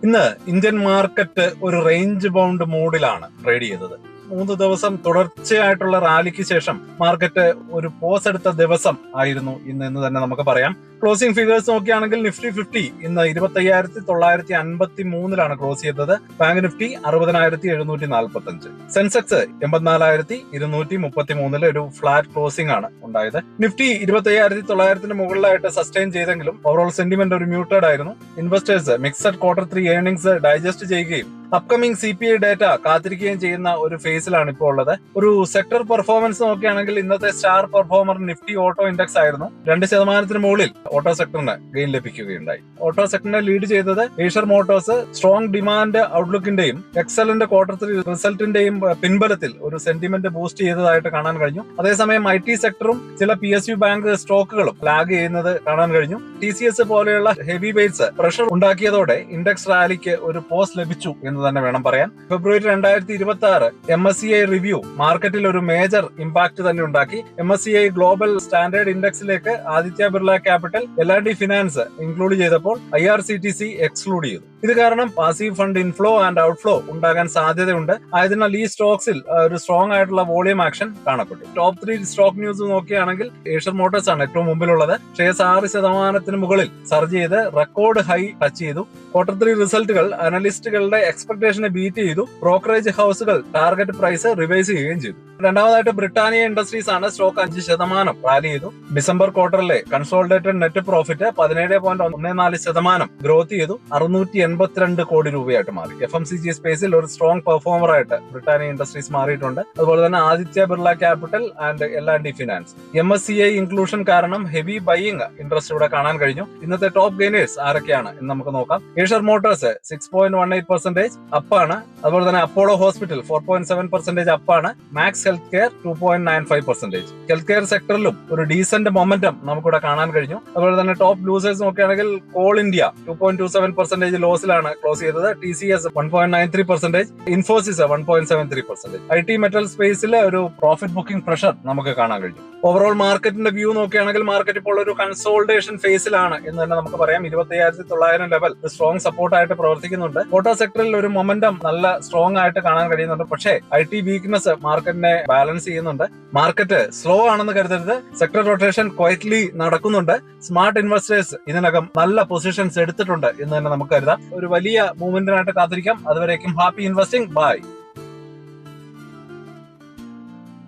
ഇന്ന് Indian market ഒരു range bound മൂഡിലാണ് trade ചെയ്തത്. 3 ദിവസം തുടർച്ചയായിട്ടുള്ള റാലിക്ക് ശേഷം മാർക്കറ്റ് ഒരു പോസ് എടുത്ത ദിവസം ആയിരുന്നു എന്ന് തന്നെ നമുക്ക് പറയാം. ക്ലോസിംഗ് ഫിഗേഴ്സ് നോക്കുകയാണെങ്കിൽ നിഫ്റ്റി 50 ഇന്ന് 25,953 ക്ലോസ് ചെയ്തത്. ബാങ്ക് നിഫ്റ്റി 60,745, സെൻസെക്സ് 84,233 ഒരു ഫ്ലാറ്റ് ക്ലോസിംഗ് ആണ് ഉണ്ടായത്. നിഫ്റ്റി 25,900 മുകളിലായിട്ട് സസ്റ്റെയിൻ ചെയ്തെങ്കിലും ഓവറോൾ സെന്റിമെന്റ് ഒരു മ്യൂട്ടഡ് ആയിരുന്നു. Investors mixed Q3 earnings digest ചെയ്യുകയും അപ്കമിംഗ് CPI ഡേറ്റ കാത്തിരിക്കുകയും ചെയ്യുന്ന ഒരു ഫേസിലാണ് ഇപ്പോൾ ഉള്ളത്. ഒരു സെക്ടർ പെർഫോമൻസ് നോക്കുകയാണെങ്കിൽ ഇന്നത്തെ star performer Nifty auto index ആയിരുന്നു. 2% മുകളിൽ ഓട്ടോ സെക്ടറിന് ഗെയിൻ ലഭിക്കുകയുണ്ടായി. ഓട്ടോ സെക്ടറിനെ ലീഡ് ചെയ്തത് ഏഷ്യർ മോട്ടോഴ്സ് സ്ട്രോങ് ഡിമാൻഡ് ഔട്ട്ലുക്കിന്റെയും എക്സലന്റ് Q3 റിസൾട്ടിന്റെയും പിൻബലത്തിൽ ഒരു സെന്റിമെന്റ് ബൂസ്റ്റ് ചെയ്തതായിട്ട് കാണാൻ കഴിഞ്ഞു. അതേസമയം IT സെക്ടറും ചില PSU ബാങ്ക് സ്റ്റോക്കുകളും ലാഗ് ചെയ്യുന്നത് കാണാൻ കഴിഞ്ഞു. TCS പോലെയുള്ള ഹെവി വെയ്റ്റ്സ് പ്രഷർ ഉണ്ടാക്കിയതോടെ ഇൻഡെക്സ് റാലിക്ക് ഒരു പോസ് ലഭിച്ചു എന്ന് തന്നെ വേണം പറയാൻ. ഫെബ്രുവരി 2026 MSCI റിവ്യൂ മാർക്കറ്റിൽ ഒരു മേജർ ഇമ്പാക്ട് തന്നെ ഉണ്ടാക്കി. MSCI ഗ്ലോബൽ സ്റ്റാൻഡേർഡ് ഇൻഡെക്സിലേക്ക് Aditya Birla Capital, L&T Finance include ചെയ്തപ്പോൾ IRCTC എക്സ്ക്ലൂഡ് ചെയ്തു. ഇത് കാരണം passive fund inflow and outflow ഉണ്ടാകാൻ സാധ്യതയുണ്ട്. ആയതിനാൽ ഈ സ്റ്റോക്സിൽ ഒരു സ്ട്രോങ് ആയിട്ടുള്ള വോളിയം ആക്ഷൻ കാണപ്പെട്ടു. ടോപ്പ് 3 സ്റ്റോക്ക് ന്യൂസ് നോക്കുകയാണെങ്കിൽ ഏഷ്യർ മോട്ടോഴ്സ് ആണ് ഏറ്റവും മുമ്പിലുള്ളത്. ഷെയർസ് 6% മുകളിൽ സർജ് ചെയ്ത് റെക്കോർഡ് ഹൈ ടച്ച് ചെയ്തു. Q3 റിസൾട്ടുകൾ അനലിസ്റ്റുകളുടെ എക്സ്പെക്ടേഷനെ ബീറ്റ് ചെയ്തു. ബ്രോക്കറേജ് ഹൗസുകൾ ടാർഗറ്റ് പ്രൈസ് റിവൈസ് ചെയ്യുകയും ചെയ്തു. രണ്ടാമതായിട്ട് ബ്രിട്ടാനിയ ഇൻഡസ്ട്രീസ് ആണ്. സ്റ്റോക്ക് 5% റാലി ചെയ്തു. ഡിസംബർ ക്വാർട്ടറിലെ കൺസോളിഡേറ്റഡ് നെറ്റ് പ്രോഫിറ്റ് 17.14% ഗ്രോത്ത് ചെയ്തു. 682 കോടി രൂപയായിട്ട് മാറി. FMCG സ്പേസിൽ ഒരു സ്ട്രോങ് പെർഫോമർ ആയിട്ട് ബ്രിട്ടാനിയ ഇൻഡസ്ട്രീസ് മാറിയിട്ടുണ്ട്. അതുപോലെ തന്നെ Aditya Birla Capital and L&T Finance. MSCI inclusion കാരണം ഹെവി ബൈയിങ് ഇൻട്രസ്റ്റ് ഇവിടെ കാണാൻ കഴിഞ്ഞു. ഇന്നത്തെ ടോപ്പ് ഗെയിനേഴ്സ് ആരൊക്കെയാണ് എന്ന് നമുക്ക് നോക്കാം. ഏഷ്യർ മോട്ടോഴ്സ് 6.18% അപ്പാണ്. അതുപോലെ തന്നെ അപ്പോളോ ഹോസ്പിറ്റൽ 4.7% അപ്പാണ്. Max Health Care 2.95%. Health care സെക്ടറിലും ഒരു ഡീസന്റ് മൊമെന്റം നമുക്കിവിടെ കാണാൻ കഴിഞ്ഞു. അതുപോലെ തന്നെ ടോപ്പ് ലൂസേഴ്സ് നോക്കുകയാണെങ്കിൽ കോൾ ഇന്ത്യ 2.27% ലോസിലാണ് ക്ലോസ് ചെയ്തത്. TCS 1.93%, Infosys 1.73%. IT മെറ്റൽ സ്പേസിൽ ഒരു പ്രോഫിറ്റ് ബുക്കിംഗ് പ്രഷർ നമുക്ക് കാണാൻ കഴിഞ്ഞു. ഓവറോൾ മാർക്കറ്റിന്റെ വ്യൂ നോക്കുകയാണെങ്കിൽ മാർക്കറ്റ് ഇപ്പോൾ ഒരു കൺസോൾട്ടേഷൻ ഫേസിലാണ് എന്ന് തന്നെ നമുക്ക് പറയാം. 25,900 ലെവൽ സ്ട്രോങ് സപ്പോർട്ടായിട്ട് പ്രവർത്തിക്കുന്നുണ്ട്. ഓട്ടോ സെക്ടറിൽ ഒരു മൊമെന്റം നല്ല സ്ട്രോങ് ആയിട്ട് കാണാൻ കഴിയുന്നുണ്ട്. പക്ഷേ IT വീക്ക്നെസ് മാർക്കറ്റിനെ ബാലൻസ് ചെയ്യുന്നുണ്ട്. മാർക്കറ്റ് സ്ലോ ആണെന്ന് കരുതരുത്. സെക്ടർ റൊട്ടേഷൻ ക്വയറ്റ്ലി നടക്കുന്നുണ്ട്. സ്മാർട്ട് ഇൻവെസ്റ്റേഴ്സ് ഇതിനകം നല്ല പൊസിഷൻസ് എടുത്തിട്ടുണ്ട് എന്ന് തന്നെ നമുക്ക് കരുതാം. ഒരു വലിയ മൂവ്മെന്റിനായിട്ട് കാത്തിരിക്കാം. അതുവരേക്കും ഹാപ്പി ഇൻവെസ്റ്റിംഗ്. ബൈ.